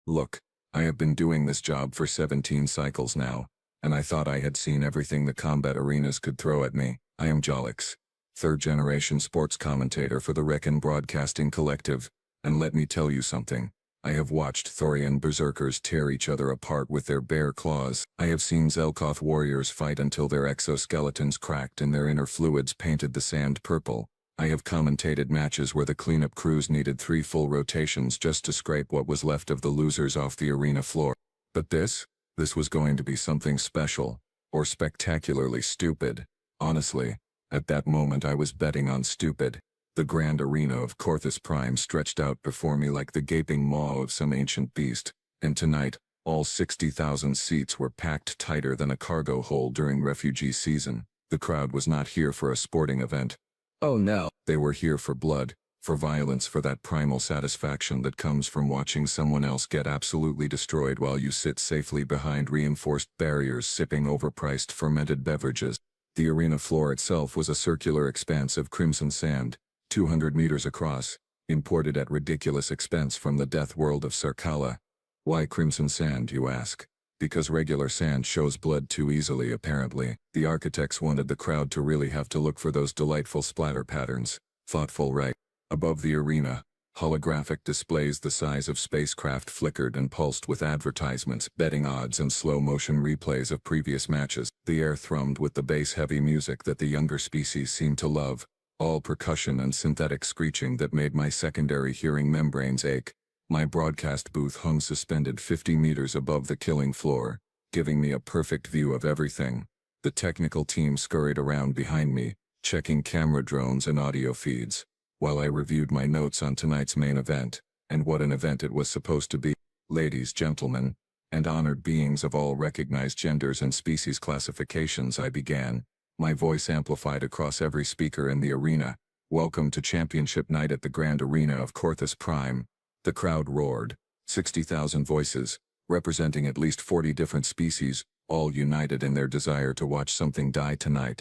Look, I have been doing this job for 17 cycles now, and I thought I had seen everything the combat arenas could throw at me. I am Jolix, third-generation sports commentator for the Reckon Broadcasting Collective, and let me tell you something. I have watched Thorian berserkers tear each other apart with their bare claws. I have seen Zelkoth warriors fight until their exoskeletons cracked and their inner fluids painted the sand purple. I have commentated matches where the cleanup crews needed 3 full rotations just to scrape what was left of the losers off the arena floor. But this was going to be something special, or spectacularly stupid. Honestly, at that moment I was betting on stupid. The grand arena of Corthus Prime stretched out before me like the gaping maw of some ancient beast, and tonight, all 60,000 seats were packed tighter than a cargo hold during refugee season. The crowd was not here for a sporting event. Oh no. They were here for blood, for violence, for that primal satisfaction that comes from watching someone else get absolutely destroyed while you sit safely behind reinforced barriers sipping overpriced fermented beverages. The arena floor itself was a circular expanse of crimson sand, 200 meters across, imported at ridiculous expense from the death world of Sarkala. Why crimson sand, you ask? Because regular sand shows blood too easily, apparently. The architects wanted the crowd to really have to look for those delightful splatter patterns. Thoughtful, right? Above the arena, holographic displays the size of spacecraft flickered and pulsed with advertisements, betting odds, and slow-motion replays of previous matches. The air thrummed with the bass-heavy music that the younger species seemed to love, all percussion and synthetic screeching that made my secondary hearing membranes ache. My broadcast booth hung suspended 50 meters above the killing floor, giving me a perfect view of everything. The technical team scurried around behind me, checking camera drones and audio feeds, while I reviewed my notes on tonight's main event, and what an event it was supposed to be. Ladies, gentlemen, and honored beings of all recognized genders and species classifications, I began, my voice amplified across every speaker in the arena. Welcome to Championship Night at the Grand Arena of Corthus Prime. The crowd roared. 60,000 voices, representing at least 40 different species, all united in their desire to watch something die tonight.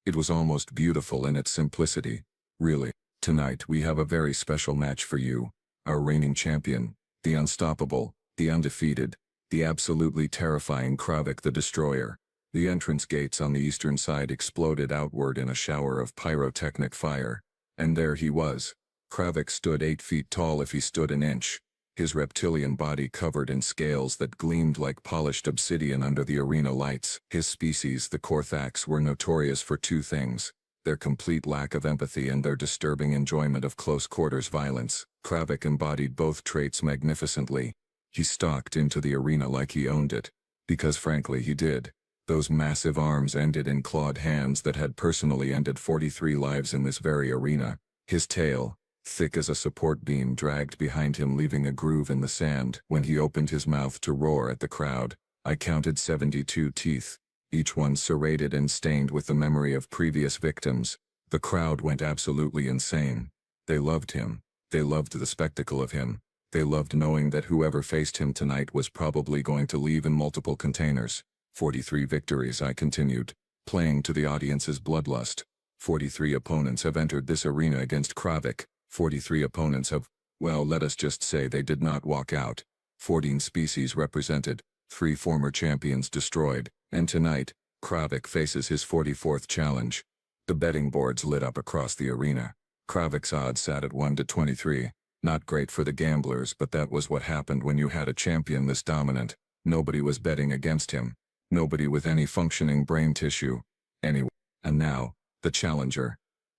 It was almost beautiful in its simplicity. Really, tonight we have a very special match for you. Our reigning champion, the unstoppable, the undefeated, the absolutely terrifying Kravik the Destroyer. The entrance gates on the eastern side exploded outward in a shower of pyrotechnic fire. And there he was. Kravik stood 8 feet tall if he stood an inch, his reptilian body covered in scales that gleamed like polished obsidian under the arena lights. His species, the Korthax, were notorious for 2 things: their complete lack of empathy and their disturbing enjoyment of close-quarters violence. Kravik embodied both traits magnificently. He stalked into the arena like he owned it, because frankly he did. Those massive arms ended in clawed hands that had personally ended 43 lives in this very arena. His tail, thick as a support beam, dragged behind him, leaving a groove in the sand. When he opened his mouth to roar at the crowd, I counted 72 teeth, each one serrated and stained with the memory of previous victims. The crowd went absolutely insane. They loved him. They loved the spectacle of him. They loved knowing that whoever faced him tonight was probably going to leave in multiple containers. 43 victories, I continued, playing to the audience's bloodlust. 43 opponents have entered this arena against Kravik. 43 opponents have, well, let us just say they did not walk out. 14 species represented, 3 former champions destroyed, and tonight, Kravik faces his 44th challenge. The betting boards lit up across the arena. Kravik's odds sat at 1 to 23. Not great for the gamblers, but that was what happened when you had a champion this dominant. Nobody was betting against him. Nobody with any functioning brain tissue. Anyway, and now, the challenger.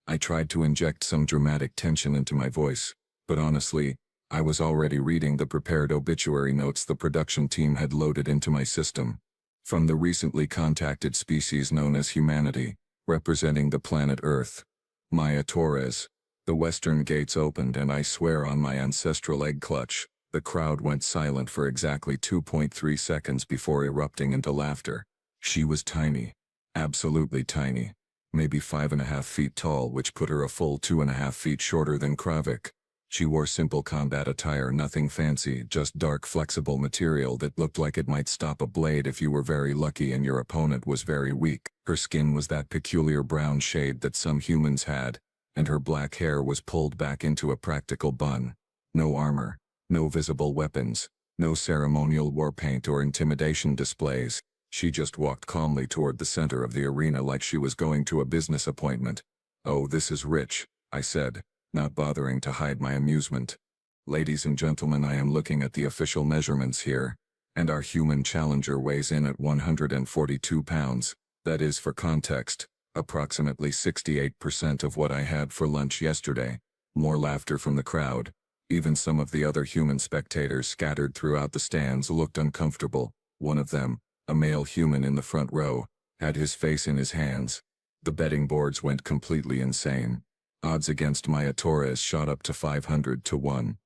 I tried to inject some dramatic tension into my voice, but honestly, I was already reading the prepared obituary notes the production team had loaded into my system. From the recently contacted species known as humanity, representing the planet Earth, Maya Torres. The western gates opened, and I swear on my ancestral egg clutch, the crowd went silent for exactly 2.3 seconds before erupting into laughter. She was tiny. Absolutely tiny. Maybe 5.5 feet tall, which put her a full 2.5 feet shorter than Kravik. She wore simple combat attire, nothing fancy, just dark flexible material that looked like it might stop a blade if you were very lucky and your opponent was very weak. Her skin was that peculiar brown shade that some humans had, and her black hair was pulled back into a practical bun. No armor, no visible weapons, No ceremonial war paint or intimidation displays. She just walked calmly toward the center of the arena like she was going to a business appointment. "Oh, this is rich," I said, not bothering to hide my amusement. "Ladies and gentlemen, I am looking at the official measurements here, and our human challenger weighs in at 142 pounds. That is, for context, approximately 68% of what I had for lunch yesterday." More laughter from the crowd. Even some of the other human spectators scattered throughout the stands looked uncomfortable. One of them, a male human in the front row, had his face in his hands. The betting boards went completely insane. Odds against Maya Torres shot up to 500 to 1.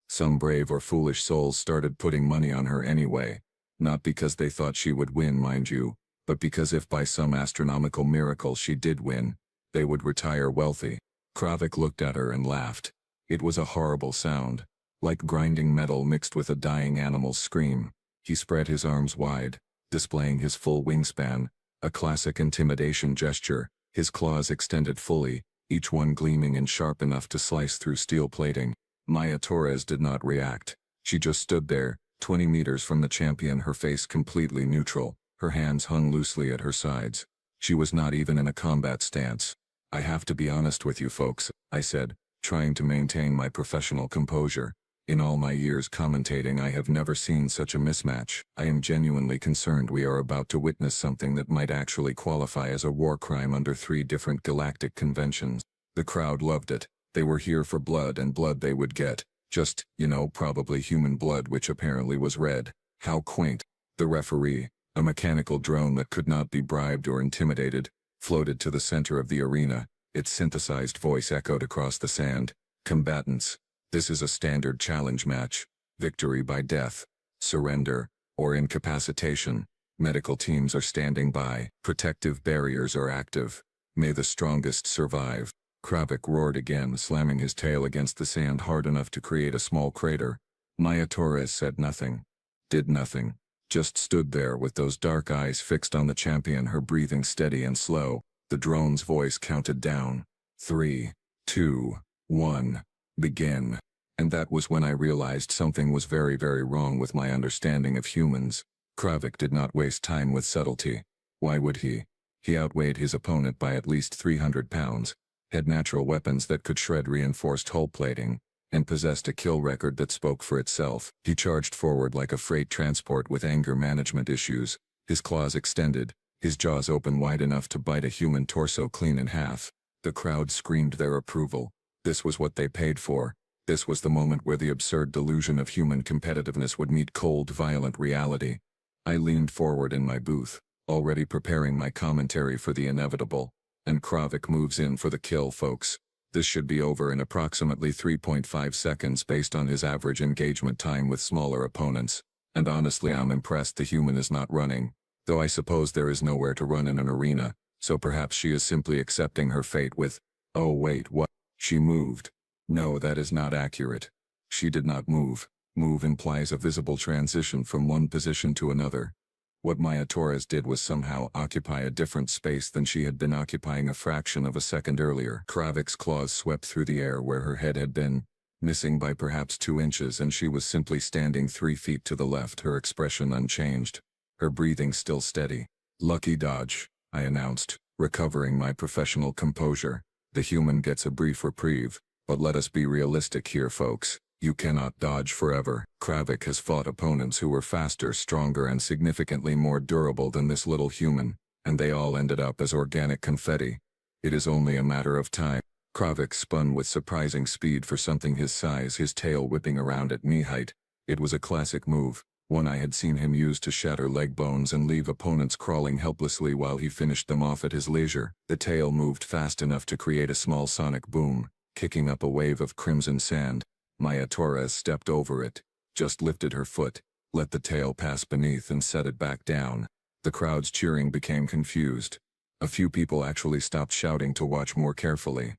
Some brave or foolish souls started putting money on her anyway. Not because they thought she would win, mind you, but because if by some astronomical miracle she did win, they would retire wealthy. Kravik looked at her and laughed. It was a horrible sound, like grinding metal mixed with a dying animal's scream. He spread his arms wide, displaying his full wingspan, a classic intimidation gesture, his claws extended fully, each one gleaming and sharp enough to slice through steel plating. Maya Torres did not react. She just stood there, 20 meters from the champion, her face completely neutral, her hands hung loosely at her sides. She was not even in a combat stance. "I have to be honest with you folks," I said, trying to maintain my professional composure. "In all my years commentating, I have never seen such a mismatch. I am genuinely concerned we are about to witness something that might actually qualify as a war crime under 3 different galactic conventions." The crowd loved it. They were here for blood, and blood they would get. Just, probably human blood, which apparently was red. How quaint. The referee, a mechanical drone that could not be bribed or intimidated, floated to the center of the arena. Its synthesized voice echoed across the sand. "Combatants, this is a standard challenge match. Victory by death, surrender, or incapacitation. Medical teams are standing by. Protective barriers are active. May the strongest survive." Kravik roared again, slamming his tail against the sand hard enough to create a small crater. Maya Torres said nothing. Did nothing. Just stood there with those dark eyes fixed on the champion, her breathing steady and slow. The drone's voice counted down. 3, 2, 1, begin. And that was when I realized something was very, very wrong with my understanding of humans. Kravik did not waste time with subtlety. Why would he? He outweighed his opponent by at least 300 pounds, had natural weapons that could shred reinforced hull plating, and possessed a kill record that spoke for itself. He charged forward like a freight transport with anger management issues, his claws extended, his jaws open wide enough to bite a human torso clean in half. The crowd screamed their approval. This was what they paid for. This was the moment where the absurd delusion of human competitiveness would meet cold, violent reality. I leaned forward in my booth, already preparing my commentary for the inevitable. And Kravik moves in for the kill, folks. This should be over in approximately 3.5 seconds based on his average engagement time with smaller opponents. And honestly, I'm impressed the human is not running. Though I suppose there is nowhere to run in an arena, so perhaps she is simply accepting her fate with, "Oh wait, what? She moved." No, that is not accurate. She did not move. Move implies a visible transition from one position to another. What Maya Torres did was somehow occupy a different space than she had been occupying a fraction of a second earlier. Kravik's claws swept through the air where her head had been, missing by perhaps 2 inches, and she was simply standing 3 feet to the left, her expression unchanged, her breathing still steady. "Lucky dodge," I announced, recovering my professional composure. "The human gets a brief reprieve, but let us be realistic here, folks. You cannot dodge forever." Kravik has fought opponents who were faster, stronger, and significantly more durable than this little human, and they all ended up as organic confetti. It is only a matter of time. Kravik spun with surprising speed for something his size, his tail whipping around at knee height. It was a classic move, one I had seen him use to shatter leg bones and leave opponents crawling helplessly while he finished them off at his leisure. The tail moved fast enough to create a small sonic boom, kicking up a wave of crimson sand. Maya Torres stepped over it, just lifted her foot, let the tail pass beneath and set it back down. The crowd's cheering became confused. A few people actually stopped shouting to watch more carefully.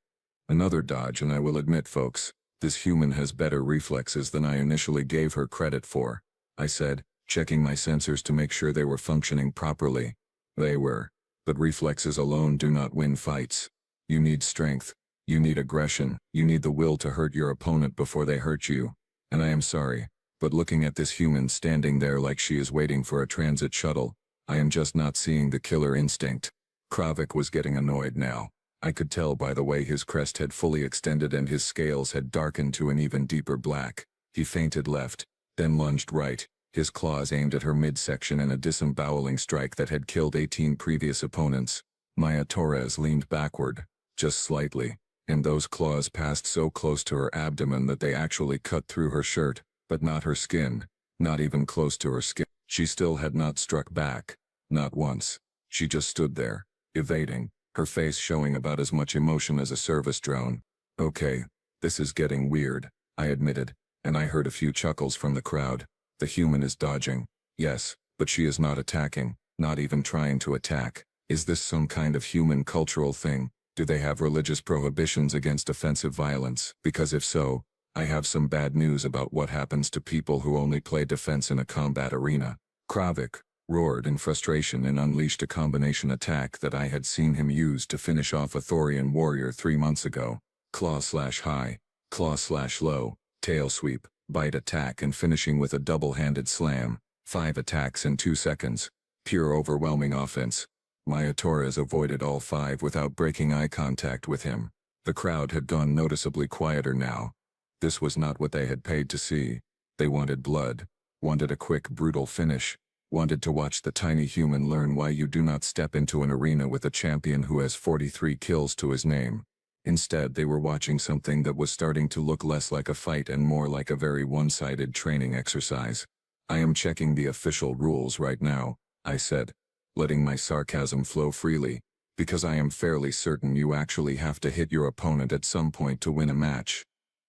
Another dodge, and I will admit, folks, this human has better reflexes than I initially gave her credit for, I said, checking my sensors to make sure they were functioning properly. They were. But reflexes alone do not win fights. You need strength. You need aggression. You need the will to hurt your opponent before they hurt you. And I am sorry, But looking at this human standing there like she is waiting for a transit shuttle, I am just not seeing the killer instinct. Kravik was getting annoyed now. I could tell by the way his crest had fully extended and his scales had darkened to an even deeper black. He feinted left, then lunged right, his claws aimed at her midsection in a disemboweling strike that had killed 18 previous opponents. Maya Torres leaned backward, just slightly, and those claws passed so close to her abdomen that they actually cut through her shirt, but not her skin, not even close to her skin. She still had not struck back, not once. She just stood there, evading, her face showing about as much emotion as a service drone. Okay, this is getting weird, I admitted, and I heard a few chuckles from the crowd. The human is dodging. Yes, but she is not attacking, not even trying to attack. Is this some kind of human cultural thing? Do they have religious prohibitions against offensive violence? Because if so, I have some bad news about what happens to people who only play defense in a combat arena. Kravik roared in frustration and unleashed a combination attack that I had seen him use to finish off a Thorian warrior 3 months ago. Claw/high, claw/low, tail sweep, bite attack and finishing with a double-handed slam. 5 attacks in 2 seconds. Pure overwhelming offense. Maya Torres avoided all 5 without breaking eye contact with him. The crowd had gone noticeably quieter now. This was not what they had paid to see. They wanted blood, wanted a quick, brutal finish, wanted to watch the tiny human learn why you do not step into an arena with a champion who has 43 kills to his name. Instead, they were watching something that was starting to look less like a fight and more like a very one-sided training exercise. I am checking the official rules right now, I said, letting my sarcasm flow freely, because I am fairly certain you actually have to hit your opponent at some point to win a match.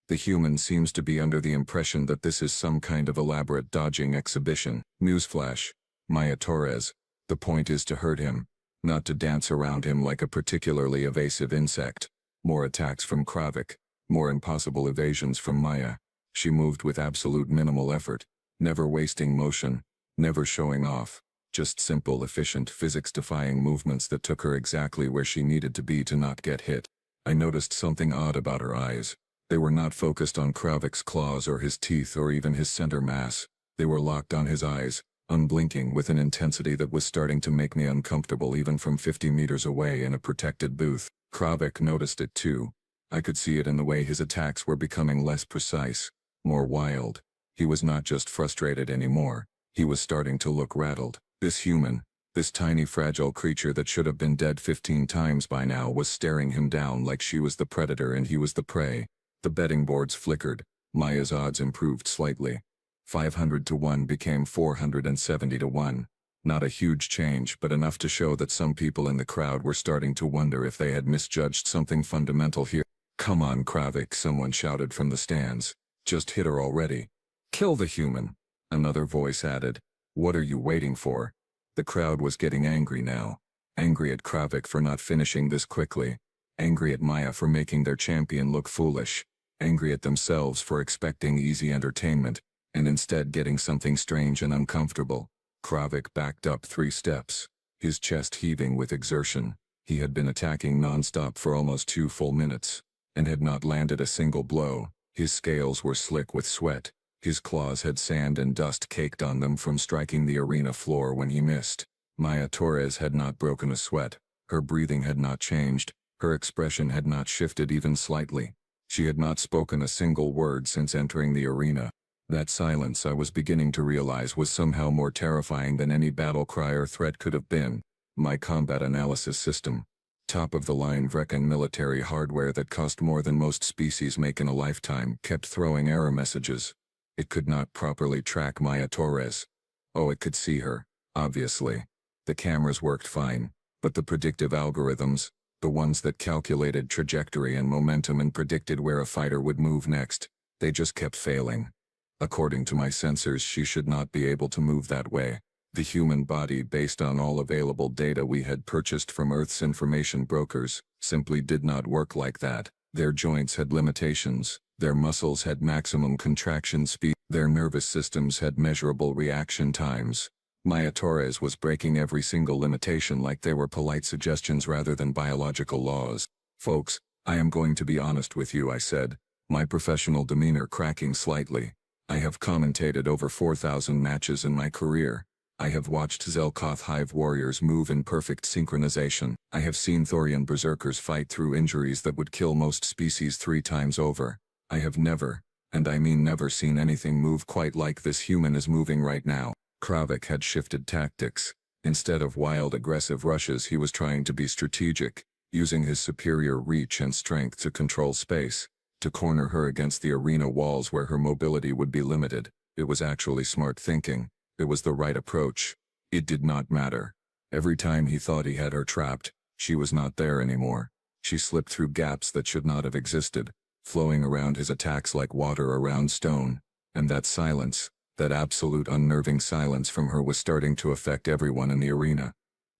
The human seems to be under the impression that this is some kind of elaborate dodging exhibition. Newsflash, Maya Torres, the point is to hurt him, not to dance around him like a particularly evasive insect. More attacks from Kravik, more impossible evasions from Maya. She moved with absolute minimal effort, never wasting motion, never showing off, just simple, efficient, physics-defying movements that took her exactly where she needed to be to not get hit. I noticed something odd about her eyes. They were not focused on Kravik's claws or his teeth or even his center mass. They were locked on his eyes, unblinking with an intensity that was starting to make me uncomfortable even from 50 meters away in a protected booth. Kravik noticed it too. I could see it in the way his attacks were becoming less precise, more wild. He was not just frustrated anymore. He was starting to look rattled. This human, this tiny fragile creature that should have been dead 15 times by now, was staring him down like she was the predator and he was the prey. The betting boards flickered. Maya's odds improved slightly. 500 to 1 became 470 to 1. Not a huge change, but enough to show that some people in the crowd were starting to wonder if they had misjudged something fundamental here. "Come on, Kravik," someone shouted from the stands. "Just hit her already." "Kill the human," another voice added. "What are you waiting for?" The crowd was getting angry now. Angry at Kravik for not finishing this quickly. Angry at Maya for making their champion look foolish. Angry at themselves for expecting easy entertainment, and instead getting something strange and uncomfortable. Kravik backed up 3 steps, his chest heaving with exertion. He had been attacking non-stop for almost 2 full minutes, and had not landed a single blow. His scales were slick with sweat. His claws had sand and dust caked on them from striking the arena floor when he missed. Maya Torres had not broken a sweat. Her breathing had not changed. Her expression had not shifted even slightly. She had not spoken a single word since entering the arena. That silence, I was beginning to realize, was somehow more terrifying than any battle cry or threat could have been. My combat analysis system, top-of-the-line Vrekan military hardware that cost more than most species make in a lifetime, kept throwing error messages. It could not properly track Maya Torres. Oh, it could see her, obviously. The cameras worked fine, but the predictive algorithms, the ones that calculated trajectory and momentum and predicted where a fighter would move next, they just kept failing. According to my sensors, she should not be able to move that way. The human body, based on all available data we had purchased from Earth's information brokers, simply did not work like that. Their joints had limitations, their muscles had maximum contraction speed, their nervous systems had measurable reaction times. Maya Torres was breaking every single limitation like they were polite suggestions rather than biological laws. "Folks, I am going to be honest with you," I said, my professional demeanor cracking slightly. I have commentated over 4,000 matches in my career. I have watched Zelkoth Hive warriors move in perfect synchronization. I have seen Thorian berserkers fight through injuries that would kill most species 3 times over. I have never, and I mean never, seen anything move quite like this human is moving right now. Kravik had shifted tactics. Instead of wild aggressive rushes, he was trying to be strategic, using his superior reach and strength to control space, to corner her against the arena walls where her mobility would be limited. It was actually smart thinking. It was the right approach. It did not matter. Every time he thought he had her trapped, she was not there anymore. She slipped through gaps that should not have existed, flowing around his attacks like water around stone. And that silence, that absolute unnerving silence from her, was starting to affect everyone in the arena.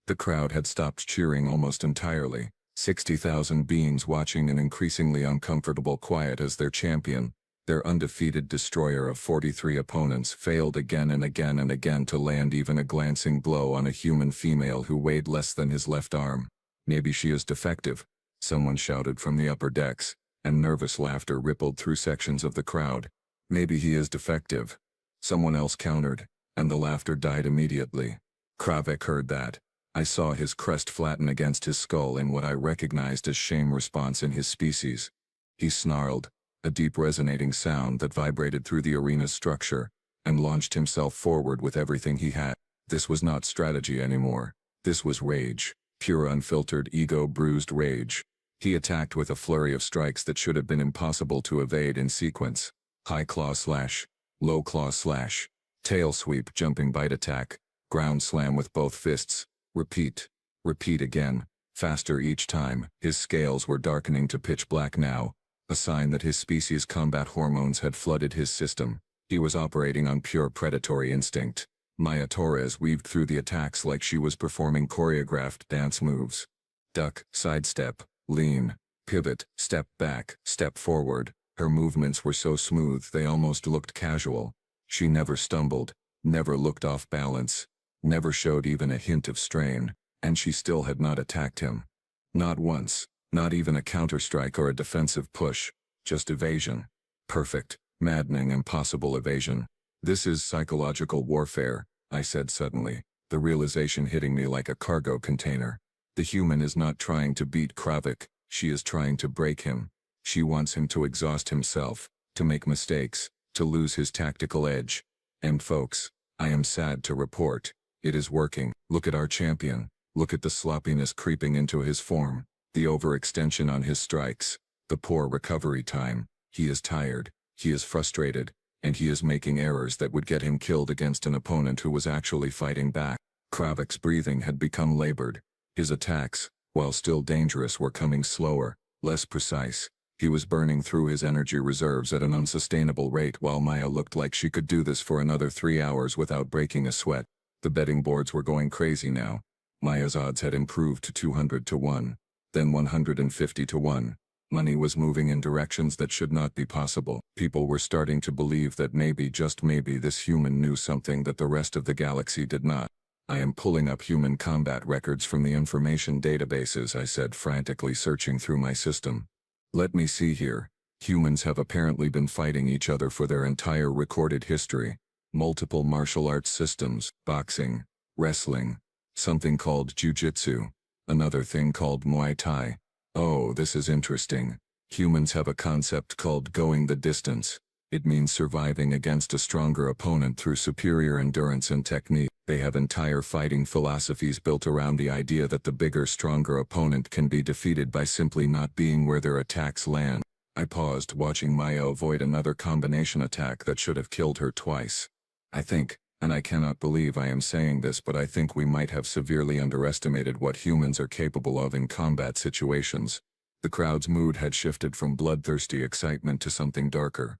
The crowd had stopped cheering almost entirely. 60,000 beings watching in increasingly uncomfortable quiet as their champion, their undefeated destroyer of 43 opponents, failed again and again and again to land even a glancing blow on a human female who weighed less than his left arm. Maybe she is defective, someone shouted from the upper decks, and nervous laughter rippled through sections of the crowd. Maybe he is defective, someone else countered, and the laughter died immediately. Kravik heard that. I saw his crest flatten against his skull in what I recognized as shame response in his species. He snarled, a deep resonating sound that vibrated through the arena's structure, and launched himself forward with everything he had. This was not strategy anymore. This was rage. Pure unfiltered ego-bruised rage. He attacked with a flurry of strikes that should have been impossible to evade in sequence. High claw slash, low claw slash, tail sweep, jumping bite attack, ground slam with both fists. Repeat. Repeat again. Faster each time. His scales were darkening to pitch black now, a sign that his species' combat hormones had flooded his system. He was operating on pure predatory instinct. Maya Torres weaved through the attacks like she was performing choreographed dance moves. Duck, sidestep, lean, pivot, step back, step forward. Her movements were so smooth they almost looked casual. She never stumbled, never looked off balance, never showed even a hint of strain, and she still had not attacked him. Not once, not even a counterstrike or a defensive push, just evasion. Perfect, maddening, impossible evasion. This is psychological warfare, I said suddenly, the realization hitting me like a cargo container. The human is not trying to beat Kravik, she is trying to break him. She wants him to exhaust himself, to make mistakes, to lose his tactical edge. And folks, I am sad to report, it is working. Look at our champion. Look at the sloppiness creeping into his form, the overextension on his strikes, the poor recovery time. He is tired, he is frustrated, and he is making errors that would get him killed against an opponent who was actually fighting back. Kravik's breathing had become labored. His attacks, while still dangerous, were coming slower, less precise. He was burning through his energy reserves at an unsustainable rate, while Maya looked like she could do this for another 3 hours without breaking a sweat. The betting boards were going crazy now. Maya's odds had improved to 200 to 1, then 150 to 1. Money was moving in directions that should not be possible. People were starting to believe that maybe, just maybe, this human knew something that the rest of the galaxy did not. I am pulling up human combat records from the information databases, I said, frantically searching through my system. Let me see here. Humans have apparently been fighting each other for their entire recorded history. Multiple martial arts systems, boxing, wrestling, something called jiu-jitsu, another thing called Muay Thai. Oh, this is interesting. Humans have a concept called going the distance. It means surviving against a stronger opponent through superior endurance and technique. They have entire fighting philosophies built around the idea that the bigger, stronger opponent can be defeated by simply not being where their attacks land. I paused, watching Maya avoid another combination attack that should have killed her twice. I think, and I cannot believe I am saying this, but I think we might have severely underestimated what humans are capable of in combat situations. The crowd's mood had shifted from bloodthirsty excitement to something darker.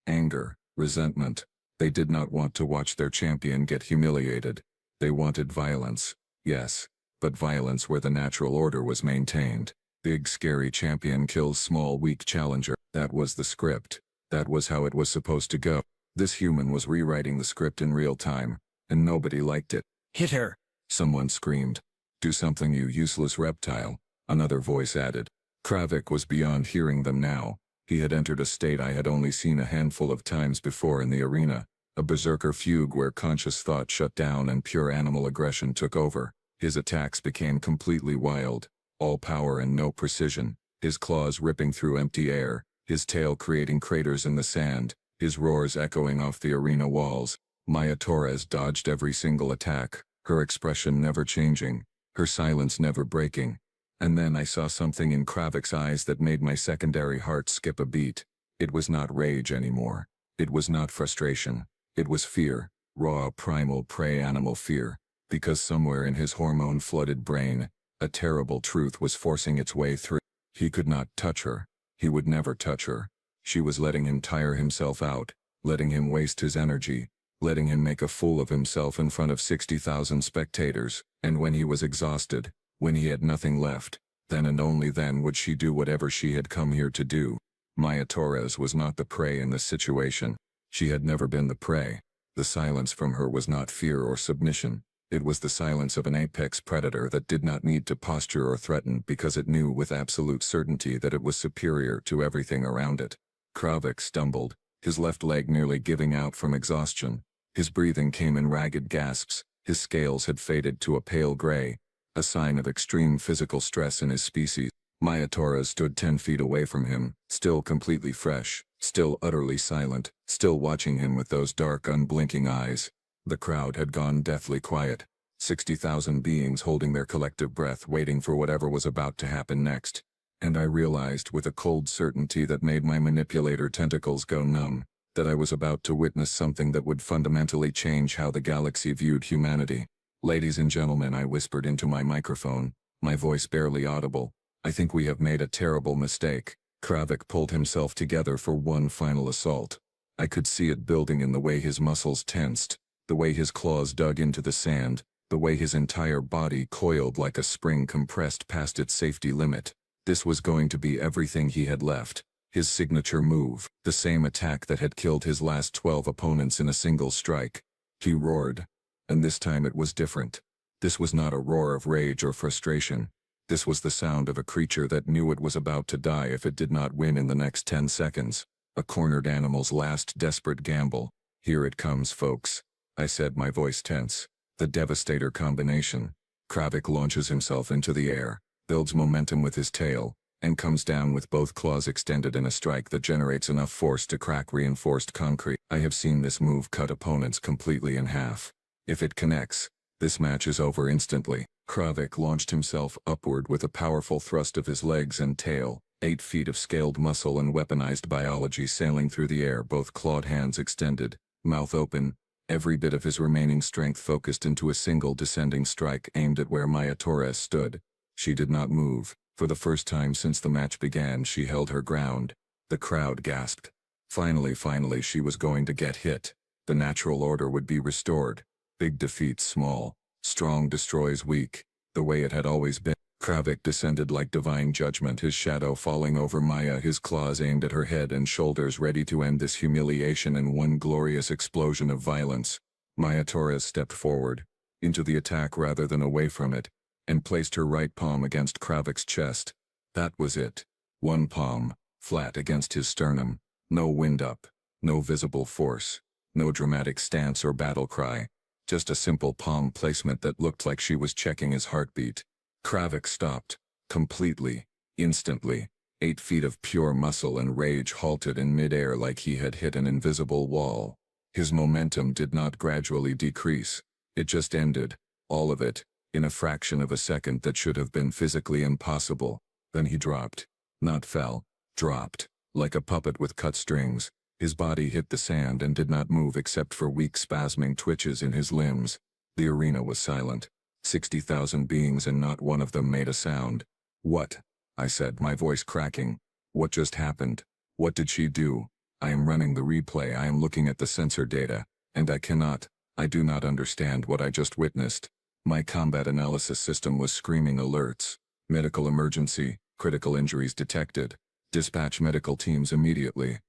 Anger, resentment. They did not want to watch their champion get humiliated. They wanted violence, yes, but violence where the natural order was maintained. Big scary champion kills small weak challenger. That was the script. That was how it was supposed to go. This human was rewriting the script in real time, and nobody liked it. Hit her! Someone screamed. Do something, you useless reptile, another voice added. Kravik was beyond hearing them now. He had entered a state I had only seen a handful of times before in the arena, a berserker fugue where conscious thought shut down and pure animal aggression took over. His attacks became completely wild, all power and no precision, his claws ripping through empty air, his tail creating craters in the sand, his roars echoing off the arena walls. Maya Torres dodged every single attack, her expression never changing, her silence never breaking. And then I saw something in Kravik's eyes that made my secondary heart skip a beat. It was not rage anymore. It was not frustration. It was fear, raw, primal, prey animal fear. Because somewhere in his hormone-flooded brain, a terrible truth was forcing its way through. He could not touch her. He would never touch her. She was letting him tire himself out, letting him waste his energy, letting him make a fool of himself in front of 60,000 spectators. And when he was exhausted, when he had nothing left, then and only then would she do whatever she had come here to do. Maya Torres was not the prey in this situation. She had never been the prey. The silence from her was not fear or submission. It was the silence of an apex predator that did not need to posture or threaten because it knew with absolute certainty that it was superior to everything around it. Kravik stumbled, his left leg nearly giving out from exhaustion. His breathing came in ragged gasps, his scales had faded to a pale gray, a sign of extreme physical stress in his species. Maya Torres stood 10 feet away from him, still completely fresh, still utterly silent, still watching him with those dark, unblinking eyes. The crowd had gone deathly quiet, 60,000 beings holding their collective breath waiting for whatever was about to happen next. And I realized with a cold certainty that made my manipulator tentacles go numb, that I was about to witness something that would fundamentally change how the galaxy viewed humanity. "Ladies and gentlemen," I whispered into my microphone, my voice barely audible, "I think we have made a terrible mistake." Kravik pulled himself together for one final assault. I could see it building in the way his muscles tensed, the way his claws dug into the sand, the way his entire body coiled like a spring compressed past its safety limit. This was going to be everything he had left. His signature move, the same attack that had killed his last 12 opponents in a single strike. He roared. And this time it was different. This was not a roar of rage or frustration. This was the sound of a creature that knew it was about to die if it did not win in the next 10 seconds. A cornered animal's last desperate gamble. "Here it comes, folks," I said, my voice tense. The Devastator combination. Kravik launches himself into the air, builds momentum with his tail, and comes down with both claws extended in a strike that generates enough force to crack reinforced concrete. I have seen this move cut opponents completely in half. If it connects, this match is over instantly. Kravik launched himself upward with a powerful thrust of his legs and tail, 8 feet of scaled muscle and weaponized biology sailing through the air, both clawed hands extended, mouth open, every bit of his remaining strength focused into a single descending strike aimed at where Maya Torres stood. She did not move. For the first time since the match began, she held her ground. The crowd gasped. Finally, she was going to get hit. The natural order would be restored. Big defeats small. Strong destroys weak. The way it had always been. Kravik descended like divine judgment, his shadow falling over Maya, his claws aimed at her head and shoulders, ready to end this humiliation in one glorious explosion of violence. Maya Torres stepped forward, into the attack rather than away from it, and placed her right palm against Kravik's chest. That was it. One palm, flat against his sternum. No wind up, no visible force, no dramatic stance or battle cry. Just a simple palm placement that looked like she was checking his heartbeat. Kravik stopped, completely, instantly. 8 feet of pure muscle and rage halted in midair like he had hit an invisible wall. His momentum did not gradually decrease. It just ended, all of it, in a fraction of a second that should have been physically impossible. Then he dropped. Not fell, dropped, like a puppet with cut strings. His body hit the sand and did not move except for weak spasming twitches in his limbs. The arena was silent. 60,000 beings and not one of them made a sound. "What?" I said, my voice cracking. "What just happened? What did she do? I am running the replay, I am looking at the sensor data, and I do not understand what I just witnessed." My combat analysis system was screaming alerts. "Medical emergency, critical injuries detected. Dispatch medical teams immediately."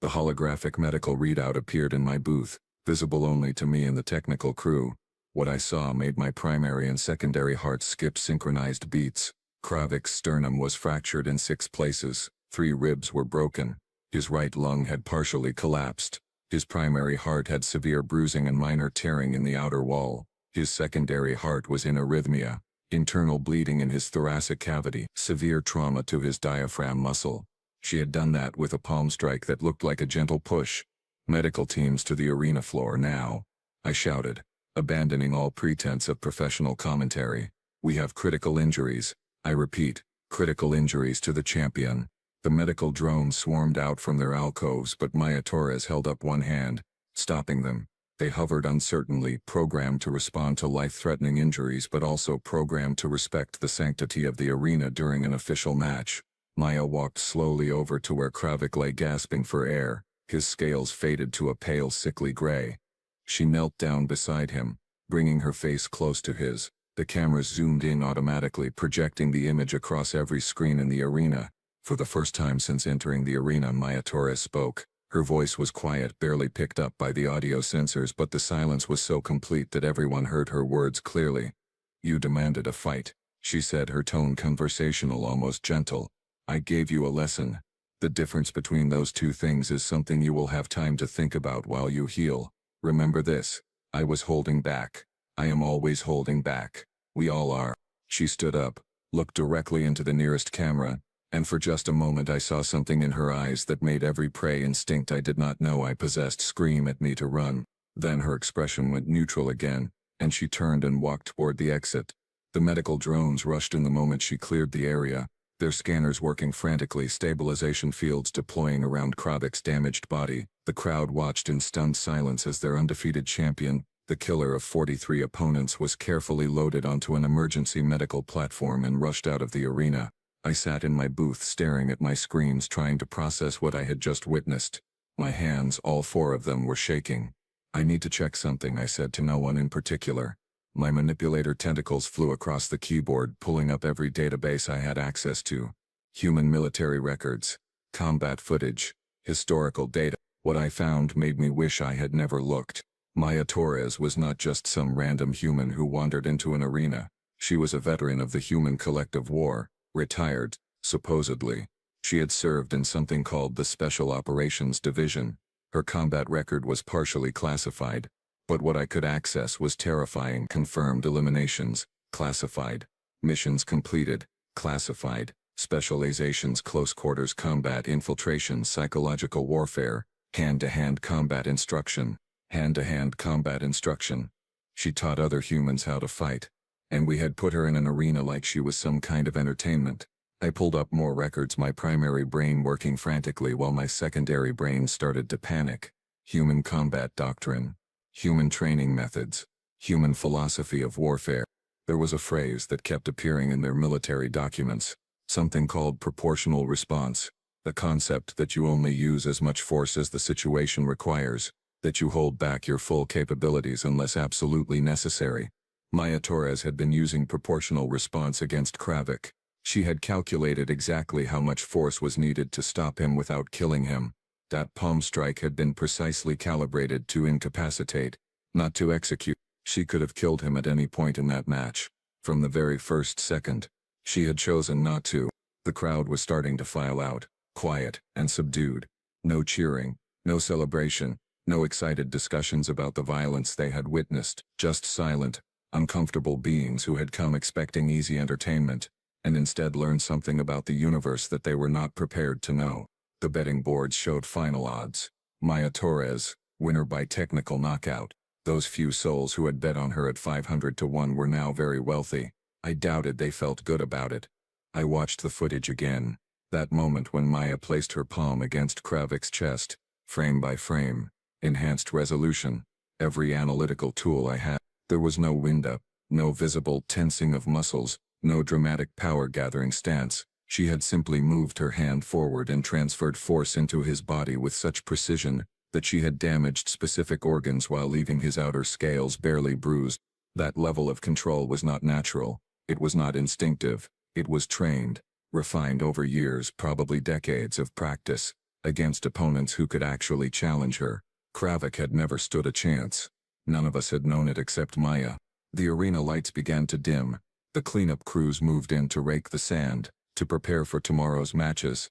The holographic medical readout appeared in my booth, visible only to me and the technical crew. What I saw made my primary and secondary hearts skip synchronized beats. Kravik's sternum was fractured in 6 places, 3 ribs were broken, His right lung had partially collapsed. His primary heart had severe bruising and minor tearing in the outer wall. His secondary heart was in arrhythmia. Internal bleeding in his thoracic cavity. Severe trauma to his diaphragm muscle. She had done that with a palm strike that looked like a gentle push. Medical teams to the arena floor now, I shouted, abandoning all pretense of professional commentary. We have critical injuries. I repeat, critical injuries to the champion. The medical drones swarmed out from their alcoves, but Maya Torres held up one hand, stopping them. They hovered uncertainly, programmed to respond to life-threatening injuries but also programmed to respect the sanctity of the arena during an official match. Maya walked slowly over to where Kravik lay gasping for air. His scales faded to a pale, sickly gray. She knelt down beside him, bringing her face close to his. The cameras zoomed in automatically, projecting the image across every screen in the arena. For the first time since entering the arena, Maya Torres spoke. Her voice was quiet, barely picked up by the audio sensors, but the silence was so complete that everyone heard her words clearly. You demanded a fight, she said, her tone conversational, almost gentle. I gave you a lesson. The difference between those two things is something you will have time to think about while you heal. Remember this. I was holding back. I am always holding back. We all are. She stood up, looked directly into the nearest camera, and for just a moment I saw something in her eyes that made every prey instinct I did not know I possessed scream at me to run. Then her expression went neutral again, and she turned and walked toward the exit. The medical drones rushed in the moment she cleared the area, their scanners working frantically, stabilization fields deploying around Kravik's damaged body. The crowd watched in stunned silence as their undefeated champion, the killer of 43 opponents, was carefully loaded onto an emergency medical platform and rushed out of the arena. I sat in my booth staring at my screens, trying to process what I had just witnessed. My hands, all four of them, were shaking. I need to check something, I said to no one in particular. My manipulator tentacles flew across the keyboard, pulling up every database I had access to. Human military records, combat footage, historical data. What I found made me wish I had never looked. Maya Torres was not just some random human who wandered into an arena. She was a veteran of the human collective war, retired, supposedly. She had served in something called the Special Operations Division. Her combat record was partially classified, but what I could access was terrifying. Confirmed eliminations, classified. Missions completed, classified. Specializations, close quarters combat, infiltration, psychological warfare, hand-to-hand combat instruction, hand-to-hand combat instruction. She taught other humans how to fight, and we had put her in an arena like she was some kind of entertainment. I pulled up more records, my primary brain working frantically while my secondary brain started to panic. Human combat doctrine, human training methods, human philosophy of warfare. There was a phrase that kept appearing in their military documents, something called proportional response, the concept that you only use as much force as the situation requires, that you hold back your full capabilities unless absolutely necessary. Maya Torres had been using proportional response against Kravik. She had calculated exactly how much force was needed to stop him without killing him. That palm strike had been precisely calibrated to incapacitate, not to execute. She could have killed him at any point in that match. From the very first second, she had chosen not to. The crowd was starting to file out, quiet and subdued. No cheering, no celebration, no excited discussions about the violence they had witnessed. Just silent, uncomfortable beings who had come expecting easy entertainment, and instead learned something about the universe that they were not prepared to know. The betting boards showed final odds. Maya Torres, winner by technical knockout. Those few souls who had bet on her at 500 to 1 were now very wealthy. I doubted they felt good about it. I watched the footage again. That moment when Maya placed her palm against Kravik's chest, frame by frame, enhanced resolution, every analytical tool I had. There was no wind-up, no visible tensing of muscles, no dramatic power-gathering stance. She had simply moved her hand forward and transferred force into his body with such precision that she had damaged specific organs while leaving his outer scales barely bruised. That level of control was not natural. It was not instinctive. It was trained, refined over years, probably decades of practice, against opponents who could actually challenge her. Kravik had never stood a chance. None of us had known it except Maya. The arena lights began to dim. The cleanup crews moved in to rake the sand, to prepare for tomorrow's matches.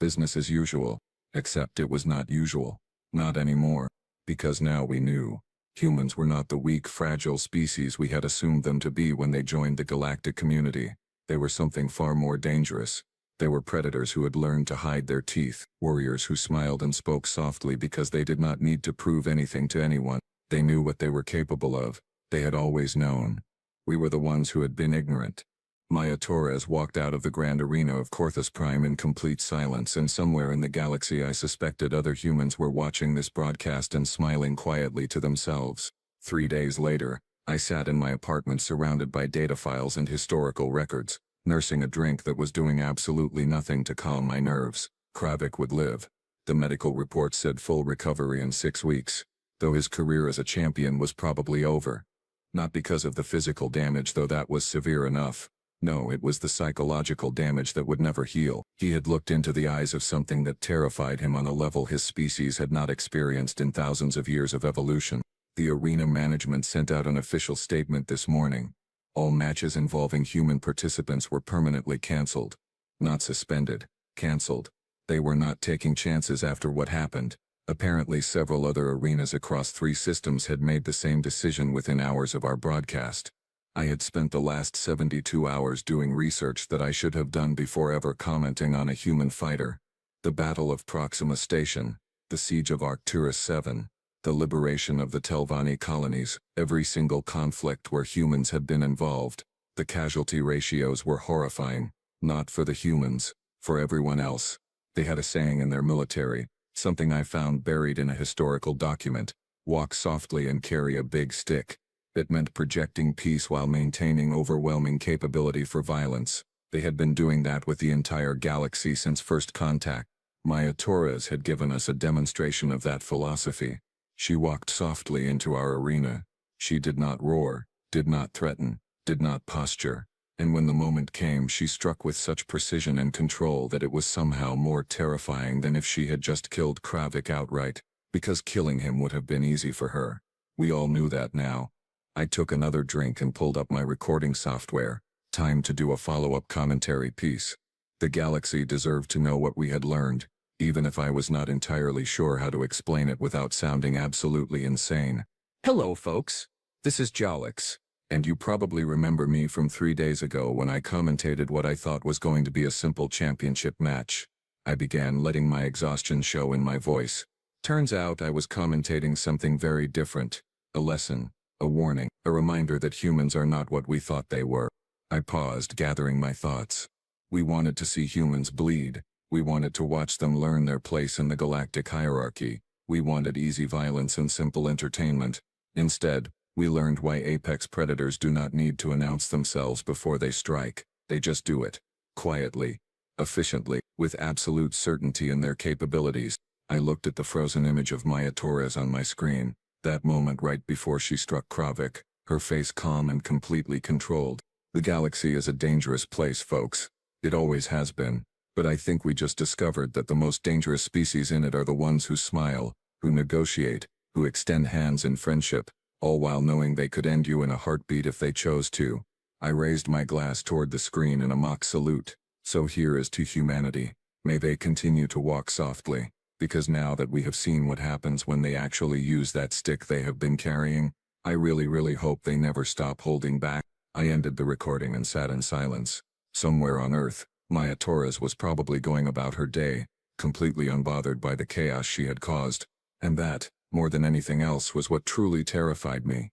Business as usual. Except it was not usual. Not anymore. Because now we knew. Humans were not the weak, fragile species we had assumed them to be when they joined the galactic community. They were something far more dangerous. They were predators who had learned to hide their teeth, warriors who smiled and spoke softly because they did not need to prove anything to anyone. They knew what they were capable of. They had always known. We were the ones who had been ignorant. Maya Torres walked out of the grand arena of Corthus Prime in complete silence, and somewhere in the galaxy I suspected other humans were watching this broadcast and smiling quietly to themselves. 3 days later, I sat in my apartment surrounded by data files and historical records, nursing a drink that was doing absolutely nothing to calm my nerves. Kravik would live. The medical report said full recovery in 6 weeks, though his career as a champion was probably over. Not because of the physical damage, though that was severe enough. No, it was the psychological damage that would never heal. He had looked into the eyes of something that terrified him on a level his species had not experienced in thousands of years of evolution. The arena management sent out an official statement this morning. All matches involving human participants were permanently cancelled. Not suspended, cancelled. They were not taking chances after what happened. Apparently several other arenas across 3 systems had made the same decision within hours of our broadcast. I had spent the last 72 hours doing research that I should have done before ever commenting on a human fighter. The Battle of Proxima Station, the Siege of Arcturus 7, the liberation of the Telvanni colonies, every single conflict where humans had been involved. The casualty ratios were horrifying, not for the humans, for everyone else. They had a saying in their military, something I found buried in a historical document: walk softly and carry a big stick. It meant projecting peace while maintaining overwhelming capability for violence. They had been doing that with the entire galaxy since first contact. Maya Torres had given us a demonstration of that philosophy. She walked softly into our arena. She did not roar, did not threaten, did not posture. And when the moment came, she struck with such precision and control that it was somehow more terrifying than if she had just killed Kravik outright, because killing him would have been easy for her. We all knew that now. I took another drink and pulled up my recording software. Time to do a follow-up commentary piece. The galaxy deserved to know what we had learned, even if I was not entirely sure how to explain it without sounding absolutely insane. Hello, folks. This is Jolix, and you probably remember me from 3 days ago when I commentated what I thought was going to be a simple championship match. I began letting my exhaustion show in my voice. Turns out I was commentating something very different. A lesson. A warning, a reminder that humans are not what we thought they were. I paused, gathering my thoughts. We wanted to see humans bleed. We wanted to watch them learn their place in the galactic hierarchy. We wanted easy violence and simple entertainment. Instead, we learned why apex predators do not need to announce themselves before they strike. They just do it. Quietly. Efficiently. With absolute certainty in their capabilities. I looked at the frozen image of Maya Torres on my screen. That moment right before she struck Kravik, her face calm and completely controlled. The galaxy is a dangerous place, folks. It always has been. But I think we just discovered that the most dangerous species in it are the ones who smile, who negotiate, who extend hands in friendship, all while knowing they could end you in a heartbeat if they chose to. I raised my glass toward the screen in a mock salute. So here is to humanity. May they continue to walk softly. Because now that we have seen what happens when they actually use that stick they have been carrying, I really hope they never stop holding back. I ended the recording and sat in silence. Somewhere on Earth, Maya Torres was probably going about her day, completely unbothered by the chaos she had caused. And that, more than anything else, was what truly terrified me.